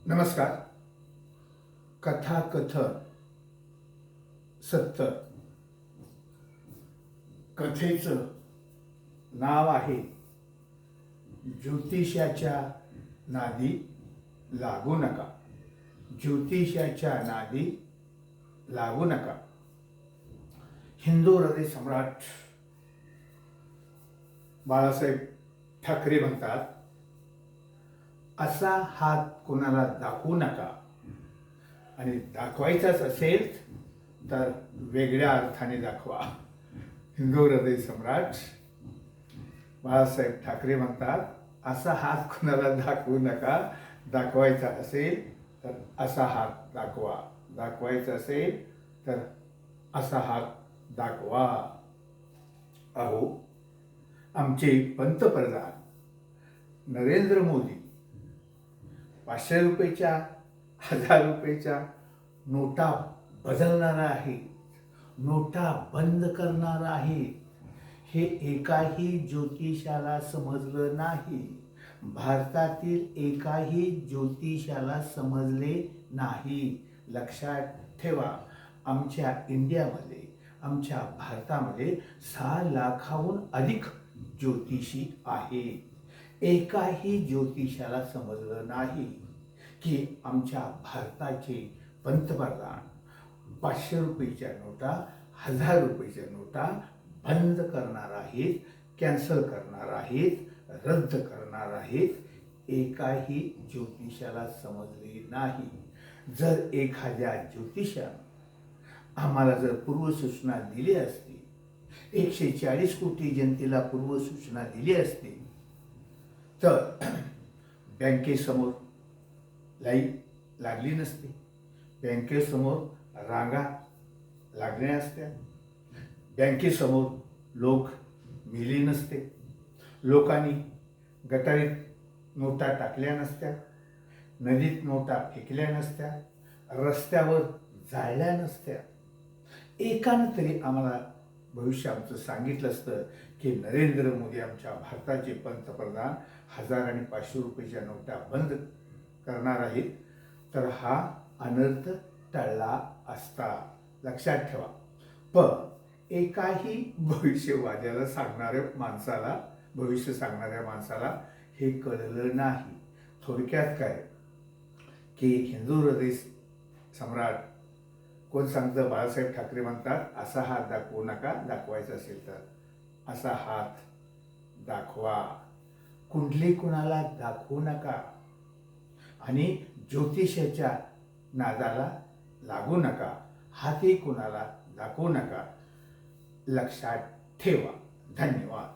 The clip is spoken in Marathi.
नमस्कार. कथाकथन सत्य कथेचं नाव आहे ज्योतिषाच्या नादी लागू नका. ज्योतिषाच्या नादी लागू नका. हिंदू हृदय सम्राट बाळासाहेब ठाकरे म्हणतात, असा हात कोणाला दाखवू नका, आणि दाखवायचाच असेल तर वेगळ्या अर्थाने दाखवा. हिंदू हृदय सम्राट बाळासाहेब ठाकरे म्हणतात, असा हात कोणाला दाखवू नका, दाखवायचा असेल तर असा हात दाखवा, दाखवायचा असेल तर असा हात दाखवा. अहो, आमचे पंतप्रधान नरेंद्र मोदी 500 रुपयेच्या 1000 रुपयेच्या नोटा बदलणार आहे, नोटा बंद करणार आहे. हे एकाही ज्योतिषाला समजलं नाही. भारतातील एकाही ज्योतिषाला समजले नाही. लक्षात ठेवा, आमच्या इंडियामध्ये, आमच्या भारतामध्ये 6 लाखाहून अधिक ज्योतिषी आहेत. एकाही ज्योतिषाला समजलं नाही की आमच्या भारताचे पंतप्रधान 500 रुपयेच्या नोटा, 1000 रुपयेच्या नोटा बंद करणार आहेत, कॅन्सल करणार आहेत, रद्द करणार आहेत. एकाही ज्योतिषाला समजले नाही. जर एखाद्या ज्योतिषानं आम्हाला जर पूर्वसूचना दिली असती, 140 कोटी जनतेला पूर्वसूचना दिली असती, तर बँकेसमोर लाईन लागली नसती, बँकेसमोर रांगा लागल्या असत्या, बँकेसमोर लोक मेले नसते, लोकांनी गटारीत नोटा टाकल्या नसत्या, नदीत नोटा फेकल्या नसत्या, रस्त्यावर जाळल्या नसत्या. एकानं तरी आम्हाला भविष्य आमचं सांगितलं असतं की नरेंद्र मोदी आमच्या भारताचे पंतप्रधान 1000 आणि 500 रुपयेच्या नोटा बंद करणार आहेत, तर हा अनर्थ टळला असता. लक्षात ठेवा. पण एकाही भविष्यवाद्याला सांगणाऱ्या माणसाला, भविष्य सांगणाऱ्या माणसाला हे कळलं नाही. थोडक्यात काय की हिंदू हृदय सम्राट कोण सांगतं? बाळासाहेब ठाकरे म्हणतात, असा हात दाखवू नका, दाखवायचा असेल तर असा हात दाखवा. कुंडली कुणाला दाखवू नका आणि ज्योतिषाच्या नादाला लागू नका. हातही कुणाला दाखवू नका. लक्षात ठेवा. धन्यवाद.